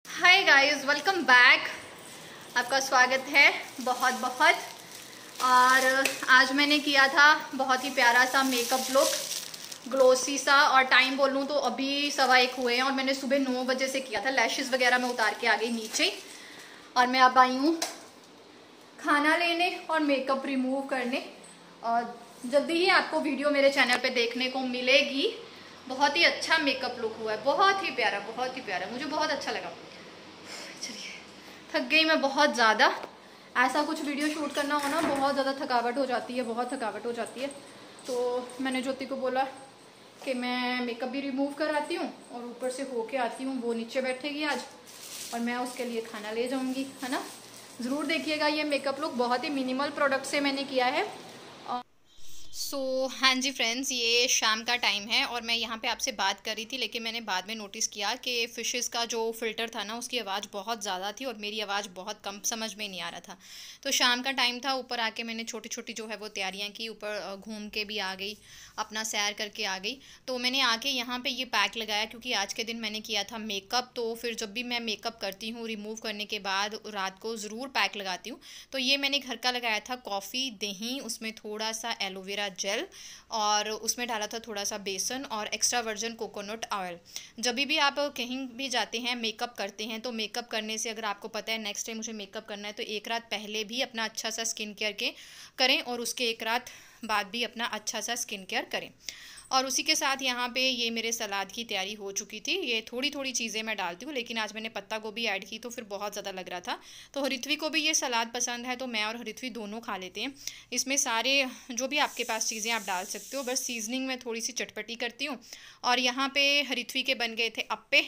Hi guys, welcome back. आपका स्वागत है बहुत बहुत। और आज मैंने किया था बहुत ही प्यारा सा मेकअप लुक, ग्लोसी सा। और टाइम बोलूँ तो अभी 1:15 हुए हैं और मैंने सुबह 9 बजे से किया था। लैशेस वगैरह मैं उतार के आ गई नीचे और मैं अब आई हूँ खाना लेने और मेकअप रिमूव करने। और जल्दी ही आपको वीडियो मेरे चैनल पे देखने को मिलेगी। बहुत ही अच्छा मेकअप लुक हुआ है, बहुत ही प्यारा, बहुत ही प्यारा, मुझे बहुत अच्छा लगा। चलिए, थक गई मैं बहुत ज़्यादा। ऐसा कुछ वीडियो शूट करना हो ना, बहुत ज़्यादा थकावट हो जाती है, बहुत थकावट हो जाती है। तो मैंने ज्योति को बोला कि मैं मेकअप भी रिमूव कराती हूँ और ऊपर से होके आती हूँ। वो नीचे बैठेगी आज और मैं उसके लिए खाना ले जाऊँगी, है ना। ज़रूर देखिएगा ये मेकअप लुक, बहुत ही मिनिमल प्रोडक्ट से मैंने किया है। हाँ जी फ्रेंड्स, ये शाम का टाइम है और मैं यहाँ पे आपसे बात कर रही थी, लेकिन मैंने बाद में नोटिस किया कि फ़िशेस का जो फ़िल्टर था ना, उसकी आवाज़ बहुत ज़्यादा थी और मेरी आवाज़ बहुत कम, समझ में नहीं आ रहा था। तो शाम का टाइम था, ऊपर आके मैंने छोटी छोटी जो है वो तैयारियाँ की। ऊपर घूम के भी आ गई, अपना सैर करके आ गई। तो मैंने आके यहाँ पे ये पैक लगाया क्योंकि आज के दिन मैंने किया था मेकअप। तो फिर जब भी मैं मेकअप करती हूँ, रिमूव करने के बाद रात को ज़रूर पैक लगाती हूँ। तो ये मैंने घर का लगाया था, कॉफ़ी, दही, उसमें थोड़ा सा एलोवेरा जेल और उसमें डाला था थोड़ा सा बेसन और एक्स्ट्रा वर्जिन कोकोनट ऑयल। जब भी आप कहीं भी जाते हैं, मेकअप करते हैं, तो मेकअप करने से अगर आपको पता है नेक्स्ट टाइम मुझे मेकअप करना है, तो एक रात पहले भी अपना अच्छा सा स्किन केयर के करें और उसके एक रात बाद भी अपना अच्छा सा स्किन केयर करें। और उसी के साथ यहाँ पे ये मेरे सलाद की तैयारी हो चुकी थी। ये थोड़ी थोड़ी चीज़ें मैं डालती हूँ, लेकिन आज मैंने पत्ता गोभी ऐड की तो फिर बहुत ज़्यादा लग रहा था। तो हरित्वी को भी ये सलाद पसंद है, तो मैं और हरित्वी दोनों खा लेते हैं। इसमें सारे जो भी आपके पास चीज़ें आप डाल सकते हो, बस सीजनिंग में थोड़ी सी चटपटी करती हूँ। और यहाँ पे हरित्वी के बन गए थे अप्पे।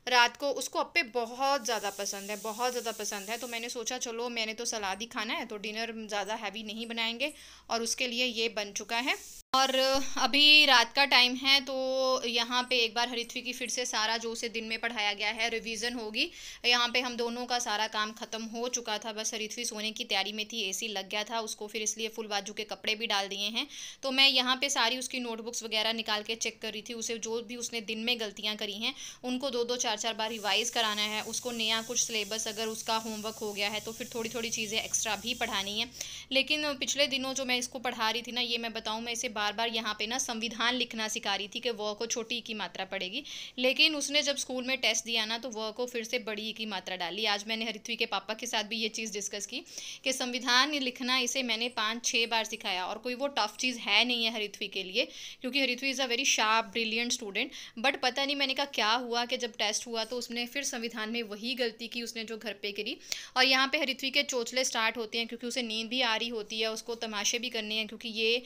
रात को उसको अप्पे बहुत ज़्यादा पसंद है, बहुत ज़्यादा पसंद है। तो मैंने सोचा चलो, मैंने तो सलाद ही खाना है तो डिनर ज़्यादा हैवी नहीं बनाएंगे, और उसके लिए ये बन चुका है। और अभी रात का टाइम है, तो यहाँ पे एक बार हरित्वी की फिर से सारा जो उसे दिन में पढ़ाया गया है रिवीजन होगी। यहाँ पे हम दोनों का सारा काम ख़त्म हो चुका था, बस हरित्वी सोने की तैयारी में थी, एसी लग गया था उसको, फिर इसलिए फुल बाजू के कपड़े भी डाल दिए हैं। तो मैं यहाँ पे सारी उसकी नोटबुक्स वगैरह निकाल के चेक कर रही थी। उसे जो भी उसने दिन में गलतियाँ करी हैं उनको 2-2 4-4 बार रिवाइज़ कराना है। उसको नया कुछ सिलेबस अगर उसका होमवर्क हो गया है तो फिर थोड़ी थोड़ी चीज़ें एक्स्ट्रा भी पढ़ानी है। लेकिन पिछले दिनों जो मैं इसको पढ़ा रही थी ना, ये मैं बताऊँ, मैं इसे बार बार यहाँ पे ना संविधान लिखना सिखा रही थी कि व को छोटी ई की मात्रा पड़ेगी। लेकिन उसने जब स्कूल में टेस्ट दिया ना, तो व को फिर से बड़ी ई की मात्रा डाली। आज मैंने हरित्वी के पापा के साथ भी ये चीज़ डिस्कस की कि संविधान लिखना इसे मैंने 5-6 बार सिखाया और कोई वो टफ चीज़ है नहीं है हरित्वी के लिए, क्योंकि Harithvi is a very sharp brilliant student. But पता नहीं मैंने कहा क्या हुआ कि जब टेस्ट हुआ तो उसने फिर संविधान में वही गलती की उसने जो घर पे करी। और यहाँ पे हरित्वी के चोचले स्टार्ट होते हैं, क्योंकि उसे नींद भी आ रही होती है, उसको तमाशे भी करने हैं, क्योंकि ये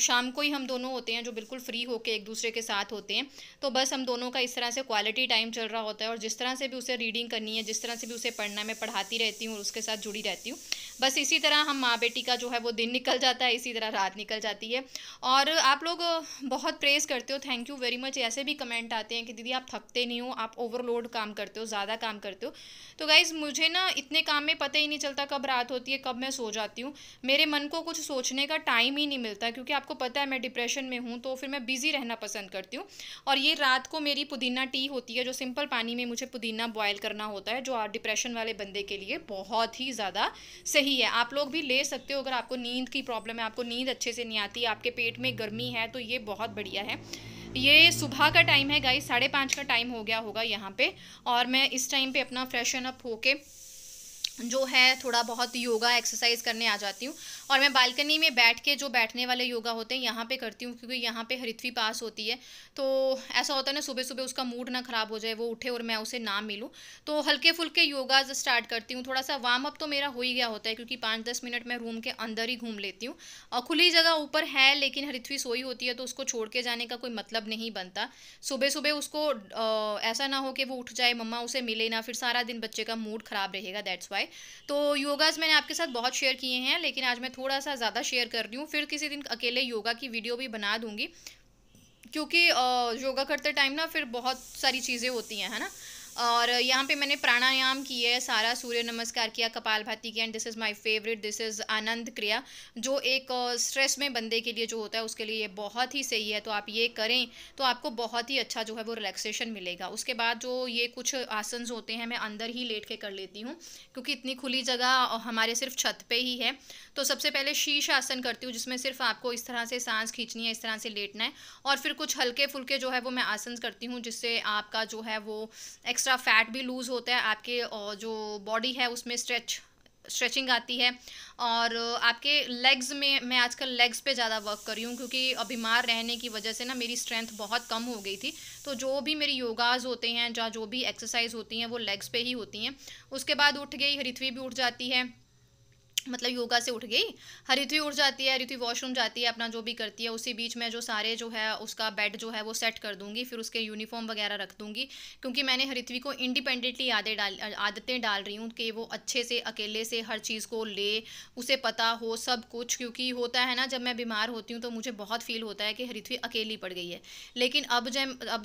शाम को ही हम दोनों होते हैं जो बिल्कुल फ्री होके एक दूसरे के साथ होते हैं। तो बस हम दोनों का इस तरह से क्वालिटी टाइम चल रहा होता है, और जिस तरह से भी उसे रीडिंग करनी है, जिस तरह से भी उसे पढ़ना, मैं पढ़ाती रहती हूँ और उसके साथ जुड़ी रहती हूँ। बस इसी तरह हम माँ बेटी का जो है वो दिन निकल जाता है, इसी तरह रात निकल जाती है। और आप लोग बहुत प्रेज़ करते हो, थैंक यू वेरी मच। ऐसे भी कमेंट आते हैं कि दीदी आप थकते नहीं हो, आप ओवरलोड काम करते हो, ज़्यादा काम करते हो। तो गाइज़, मुझे ना इतने काम में पता ही नहीं चलता कब रात होती है, कब मैं सो जाती हूँ। मेरे मन को कुछ सोचने का टाइम ही नहीं मिलता, क्योंकि आपको पता है मैं डिप्रेशन में हूँ, तो फिर मैं बिज़ी रहना पसंद करती हूँ। और ये रात को मेरी पुदीना टी होती है, जो सिंपल पानी में मुझे पुदीना बॉयल करना होता है, जो डिप्रेशन वाले बंदे के लिए बहुत ही ज़्यादा सही है। आप लोग भी ले सकते हो अगर आपको नींद की प्रॉब्लम है, आपको नींद अच्छे से नहीं आती, आपके पेट में गर्मी है, तो ये बहुत बढ़िया है। ये सुबह का टाइम है गाइस, 5:30 का टाइम हो गया होगा यहाँ पे। और मैं इस टाइम पे अपना फ्रेशन अप होके जो है थोड़ा बहुत योगा एक्सरसाइज करने आ जाती हूँ। और मैं बालकनी में बैठ के जो बैठने वाले योगा होते हैं यहाँ पे करती हूँ, क्योंकि यहाँ पे हरित्वी पास होती है। तो ऐसा होता है ना, सुबह सुबह उसका मूड ना ख़राब हो जाए, वो उठे और मैं उसे ना मिलूँ, तो हल्के फुल्के योगा स्टार्ट करती हूँ। थोड़ा सा वार्म अप तो मेरा हो ही गया होता है, क्योंकि 5-10 मिनट मैं रूम के अंदर ही घूम लेती हूँ। और खुली जगह ऊपर है, लेकिन हरित्वी सोई होती है तो उसको छोड़ के जाने का कोई मतलब नहीं बनता। सुबह सुबह उसको ऐसा ना हो कि वो उठ जाए, मम्मा उसे मिले ना, फिर सारा दिन बच्चे का मूड ख़राब रहेगा, दैट्स वाई। तो योगाज़ मैंने आपके साथ बहुत शेयर किए हैं, लेकिन आज मैं थोड़ा सा ज़्यादा शेयर कर रही हूँ। फिर किसी दिन अकेले योगा की वीडियो भी बना दूँगी, क्योंकि योगा करते टाइम ना फिर बहुत सारी चीज़ें होती हैं, है ना। और यहाँ पे मैंने प्राणायाम किए है, सारा सूर्य नमस्कार किया, कपालभाति किया, and this is my favourite, this is आनंद क्रिया, जो एक स्ट्रेस में बंदे के लिए जो होता है उसके लिए ये बहुत ही सही है। तो आप ये करें तो आपको बहुत ही अच्छा जो है वो रिलैक्सेशन मिलेगा। उसके बाद जो ये कुछ आसन्स होते हैं मैं अंदर ही लेट के कर लेती हूँ, क्योंकि इतनी खुली जगह हमारे सिर्फ छत पे ही है। तो सबसे पहले शीश आसन करती हूँ, जिसमें सिर्फ आपको इस तरह से सांस खींचनी है, इस तरह से लेटना है, और फिर कुछ हल्के फुल्के जो है वो मैं आसन करती हूँ, जिससे आपका जो है वो एक्स्ट्रा फैट भी लूज़ होता है, आपके जो बॉडी है उसमें स्ट्रेचिंग आती है। और आपके लेग्स में, मैं आजकल लेग्स पे ज़्यादा वर्क कर रही हूँ, क्योंकि बीमार रहने की वजह से ना मेरी स्ट्रेंथ बहुत कम हो गई थी। तो जो भी मेरी योगाज़ होते हैं, जो भी एक्सरसाइज होती हैं वो लेग्स पे ही होती हैं। उसके बाद उठ गई, हरिथ्वी भी उठ जाती है, मतलब योगा से उठ गई, हरिथ्वी उठ जाती है, हरिथ्वी वॉशरूम जाती है, अपना जो भी करती है, उसी बीच में जो सारे जो है उसका बेड जो है वो सेट कर दूंगी, फिर उसके यूनिफॉर्म वगैरह रख दूंगी, क्योंकि मैंने हरिथ्वी को इंडिपेंडेंटली आदतें डाल रही हूँ कि वो अच्छे से अकेले से हर चीज़ को ले, उसे पता हो सब कुछ। क्योंकि होता है ना, जब मैं बीमार होती हूँ तो मुझे बहुत फील होता है कि हरिथ्वी अकेली पड़ गई है, लेकिन अब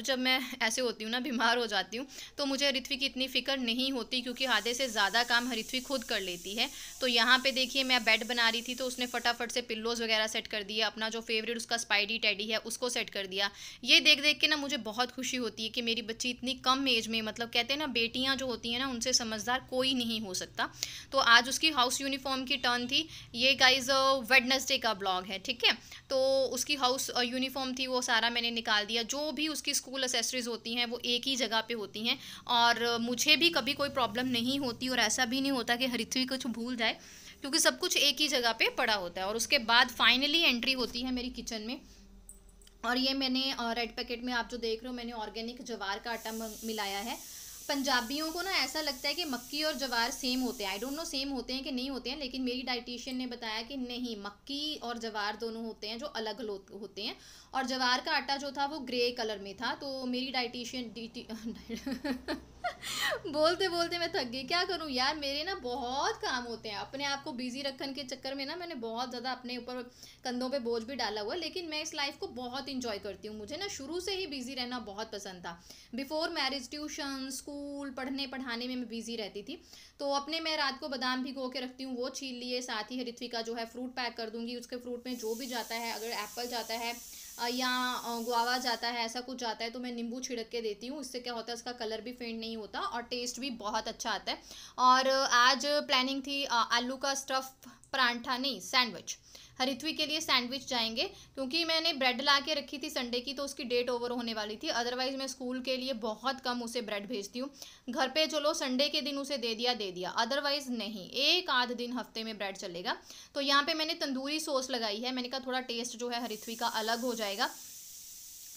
जब मैं ऐसे होती हूँ ना, बीमार हो जाती हूँ, तो मुझे हरिथ्वी की इतनी फिक्र नहीं होती, क्योंकि आधे से ज़्यादा काम हरिथ्वी खुद कर लेती है। तो यहाँ पे देखिए मैं बेड बना रही थी, तो उसने फटाफट से पिल्लोज वगैरह सेट कर दिया, अपना जो फेवरेट उसका स्पाइडी टेडी है उसको सेट कर दिया। ये देख देख के ना मुझे बहुत खुशी होती है कि मेरी बच्ची इतनी कम एज में, मतलब कहते हैं ना बेटियां जो होती हैं ना उनसे समझदार कोई नहीं हो सकता। तो आज उसकी हाउस यूनिफॉर्म की टर्न थी। ये गाइज वेडनेसडे का ब्लॉग है, ठीक है। तो उसकी हाउस यूनिफॉर्म थी, वो सारा मैंने निकाल दिया। जो भी उसकी स्कूल एसेसरीज होती हैं वो एक ही जगह पे होती हैं, और मुझे भी कभी कोई प्रॉब्लम नहीं होती, और ऐसा भी नहीं होता कि हरिथ्वी कुछ भूल जाए, क्योंकि सब कुछ एक ही जगह पे पड़ा होता है। और उसके बाद फाइनली एंट्री होती है मेरी किचन में। और ये मैंने रेड पैकेट में आप जो देख रहे हो, मैंने ऑर्गेनिक ज्वार का आटा मिलाया है। पंजाबियों को ना ऐसा लगता है कि मक्की और ज्वार सेम होते हैं। आई डोंट नो सेम होते हैं कि नहीं होते हैं, लेकिन मेरी डाइटिशियन ने बताया कि नहीं, मक्की और ज्वार दोनों होते हैं जो अलग होते हैं। और ज्वार का आटा जो था वो ग्रे कलर में था। तो मेरी डाइटिशियन बोलते बोलते मैं थक गई, क्या करूं यार, मेरे ना बहुत काम होते हैं। अपने आप को बिजी रखने के चक्कर में ना मैंने बहुत ज़्यादा अपने ऊपर कंधों पे बोझ भी डाला हुआ, लेकिन मैं इस लाइफ को बहुत इंजॉय करती हूँ। मुझे ना शुरू से ही बिजी रहना बहुत पसंद था। बिफोर मैरिज ट्यूशन, स्कूल, पढ़ने पढ़ाने में मैं बिजी रहती थी। तो अपने मैं रात को बादाम भिगो के रखती हूँ, वो छील लिए, साथ ही हरिथ्वी का जो है फ्रूट पैक कर दूंगी। उसके फ्रूट में जो भी जाता है, अगर एप्पल जाता है या गुआवा जाता है, ऐसा कुछ जाता है, तो मैं नींबू छिड़क के देती हूँ। इससे क्या होता है, उसका कलर भी फेंट नहीं होता और टेस्ट भी बहुत अच्छा आता है। और आज प्लानिंग थी आलू का स्टफ परांठा, नहीं सैंडविच। हरिथ्वी के लिए सैंडविच जाएंगे, क्योंकि मैंने ब्रेड ला के रखी थी संडे की, तो उसकी डेट ओवर होने वाली थी। अदरवाइज मैं स्कूल के लिए बहुत कम उसे ब्रेड भेजती हूँ। घर पे चलो संडे के दिन उसे दे दिया, अदरवाइज नहीं, एक आध दिन हफ्ते में ब्रेड चलेगा। तो यहाँ पे मैंने तंदूरी सॉस लगाई है, मैंने कहा थोड़ा टेस्ट जो है हरिथ्वी का अलग हो जाएगा।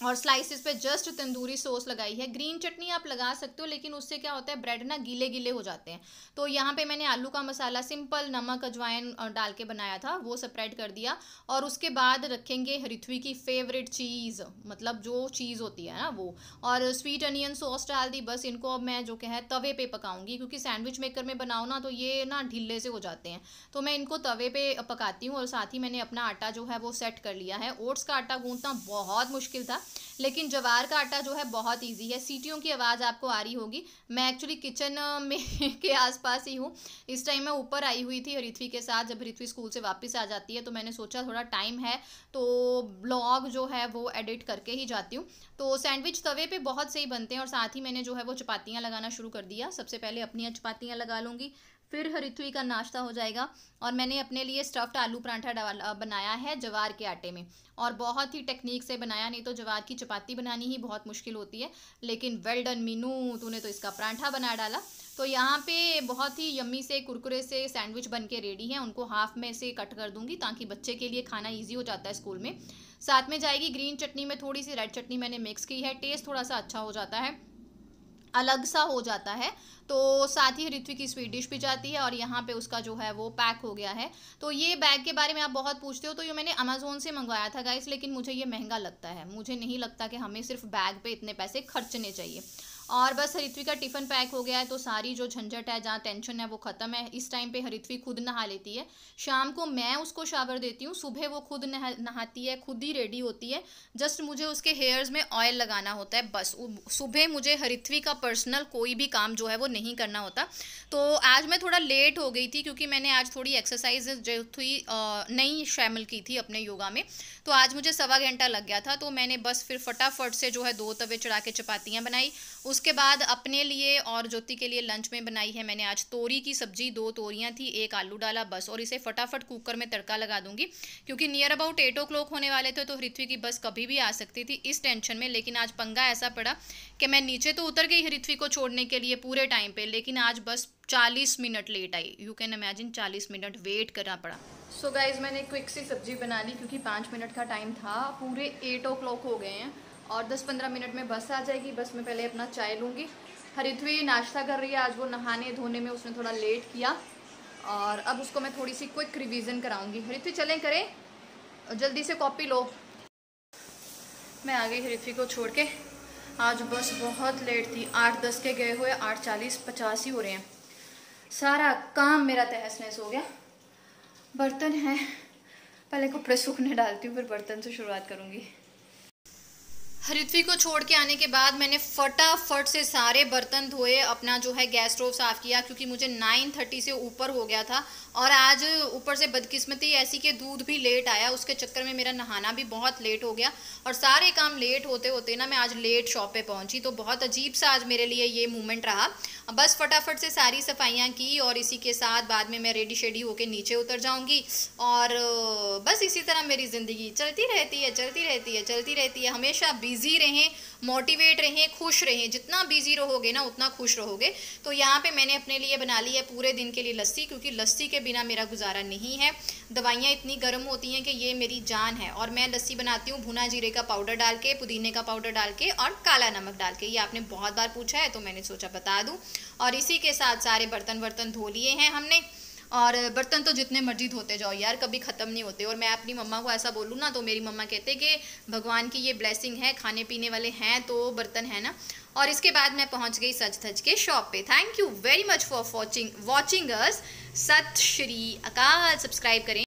और स्लाइसिस पे जस्ट तंदूरी सॉस लगाई है। ग्रीन चटनी आप लगा सकते हो, लेकिन उससे क्या होता है, ब्रेड ना गीले गीले हो जाते हैं। तो यहाँ पे मैंने आलू का मसाला सिंपल नमक अजवाइन डाल के बनाया था, वो स्प्रेड कर दिया। और उसके बाद रखेंगे हरिथ्वी की फेवरेट चीज़, मतलब जो चीज़ होती है ना वो, और स्वीट अनियन सॉस डाल दी। बस इनको अब मैं जो है तवे पे पकाऊंगी, क्योंकि सैंडविच मेकर में बनाओ ना तो ये ना ढीले से हो जाते हैं, तो मैं इनको तवे पे पकाती हूँ। और साथ ही मैंने अपना आटा जो है वो सेट कर लिया है। ओट्स का आटा गूंथना बहुत मुश्किल था, लेकिन ज्वार का आटा जो है बहुत इजी है। सीटियों की आवाज़ आपको आ रही होगी, मैं एक्चुअली किचन में के आसपास ही हूँ। इस टाइम मैं ऊपर आई हुई थी हरिथ्वी के साथ, जब हरिथ्वी स्कूल से वापस आ जाती है तो मैंने सोचा थोड़ा टाइम है तो ब्लॉग जो है वो एडिट करके ही जाती हूँ। तो सैंडविच तवे पे बहुत सही बनते हैं। और साथ ही मैंने जो है वो चपातियाँ लगाना शुरू कर दिया। सबसे पहले अपनी चपातियाँ लगा लूँगी, फिर हरिथ्वी का नाश्ता हो जाएगा। और मैंने अपने लिए स्टफ्ड आलू पराठा बनाया है ज्वार के आटे में, और बहुत ही टेक्निक से बनाया, नहीं तो ज्वार की चपाती बनानी ही बहुत मुश्किल होती है। लेकिन वेल डन मीनू, तूने तो इसका पराठा बना डाला। तो यहाँ पे बहुत ही यम्मी से कुरकुरे से सैंडविच बन के रेडी हैं। उनको हाफ में से कट कर दूंगी, ताकि बच्चे के लिए खाना ईजी हो जाता है स्कूल में। साथ में जाएगी ग्रीन चटनी में थोड़ी सी रेड चटनी मैंने मिक्स की है, टेस्ट थोड़ा सा अच्छा हो जाता है, अलग सा हो जाता है। तो साथ ही हरिथ्वी की स्वीट डिश भी जाती है। और यहाँ पे उसका जो है वो पैक हो गया है। तो ये बैग के बारे में आप बहुत पूछते हो, तो ये मैंने अमेजोन से मंगवाया था गाइस, लेकिन मुझे ये महंगा लगता है। मुझे नहीं लगता कि हमें सिर्फ बैग पे इतने पैसे खर्चने चाहिए। और बस हरित्वी का टिफ़िन पैक हो गया है, तो सारी जो झंझट है, जहाँ टेंशन है, वो ख़त्म है। इस टाइम पे हरित्वी खुद नहा लेती है, शाम को मैं उसको शावर देती हूँ, सुबह वो खुद नहाती है, खुद ही रेडी होती है। जस्ट मुझे उसके हेयर्स में ऑयल लगाना होता है बस। सुबह मुझे हरित्वी का पर्सनल कोई भी काम जो है वो नहीं करना होता। तो आज मैं थोड़ा लेट हो गई थी क्योंकि मैंने आज थोड़ी एक्सरसाइज जो थी नहीं शामिल की थी अपने योगा में, तो आज मुझे 1.25 घंटा लग गया था। तो मैंने बस फिर फटाफट से जो है 2 तवे चढ़ा के चपातियाँ बनाई। उसके बाद अपने लिए और ज्योति के लिए लंच में बनाई है मैंने आज तोरी की सब्जी। 2 तोरियां थी, 1 आलू डाला बस, और इसे फटाफट कुकर में तड़का लगा दूंगी क्योंकि नियर अबाउट 8 o'clock होने वाले थे। तो हरित्वी की बस कभी भी आ सकती थी इस टेंशन में। लेकिन आज पंगा ऐसा पड़ा कि मैं नीचे तो उतर गई हरित्वी को छोड़ने के लिए पूरे टाइम पे, लेकिन आज बस 40 मिनट लेट आई। You can imagine 40 minute wait करना पड़ा। सो गाइज मैंने क्विक सी सब्जी बना ली क्योंकि 5 मिनट का टाइम था। पूरे 8 o'clock हो गए हैं और 10-15 मिनट में बस आ जाएगी। बस मैं पहले अपना चाय लूँगी। हरित्वी नाश्ता कर रही है, आज वो नहाने धोने में उसने थोड़ा लेट किया और अब उसको मैं थोड़ी सी क्विक रिवीजन कराऊंगी। हरित्वी चलें करें, जल्दी से कॉपी लो। मैं आ गई हरित्वी को छोड़ के। आज बस बहुत लेट थी, 8:10 के गए हुए 8:40-50 ही हो रहे हैं। सारा काम मेरा तहस नहस हो गया। बर्तन है, पहले कपड़े सूखने डालती हूँ फिर बर्तन से शुरुआत करूँगी। हरित्वी को छोड़ के आने के बाद मैंने फटाफट से सारे बर्तन धोए, अपना जो है गैस स्टोव साफ़ किया क्योंकि मुझे 9:30 से ऊपर हो गया था। और आज ऊपर से बदकिस्मती ऐसी कि दूध भी लेट आया, उसके चक्कर में मेरा नहाना भी बहुत लेट हो गया और सारे काम लेट होते होते ना मैं आज लेट शॉप पे पहुंची। तो बहुत अजीब सा आज मेरे लिए ये मोमेंट रहा। बस फटाफट से सारी सफाइयाँ की और इसी के साथ बाद में मैं रेडी शेडी होके नीचे उतर जाऊँगी और बस इसी तरह मेरी ज़िंदगी चलती रहती है, चलती रहती है, चलती रहती है। हमेशा बिजी रहें, मोटिवेट रहें, खुश रहें। जितना बिजी रहोगे ना उतना खुश रहोगे। तो यहाँ पे मैंने अपने लिए बना ली है पूरे दिन के लिए लस्सी, क्योंकि लस्सी के बिना मेरा गुजारा नहीं है। दवाइयाँ इतनी गर्म होती हैं कि ये मेरी जान है। और मैं लस्सी बनाती हूँ भुना जीरे का पाउडर डाल के, पुदीने का पाउडर डाल के और काला नमक डाल के। ये आपने बहुत बार पूछा है तो मैंने सोचा बता दूँ। और इसी के साथ सारे बर्तन धो लिए हैं हमने। और बर्तन तो जितने मर्जी धोते जाओ यार, कभी ख़त्म नहीं होते। और मैं अपनी मम्मा को ऐसा बोलूँ ना तो मेरी मम्मा कहते कि भगवान की ये ब्लेसिंग है, खाने पीने वाले हैं तो बर्तन है ना। और इसके बाद मैं पहुंच गई सज धज के शॉप पे। Thank you very much for watching us. सत श्री अकाल। सब्सक्राइब करें।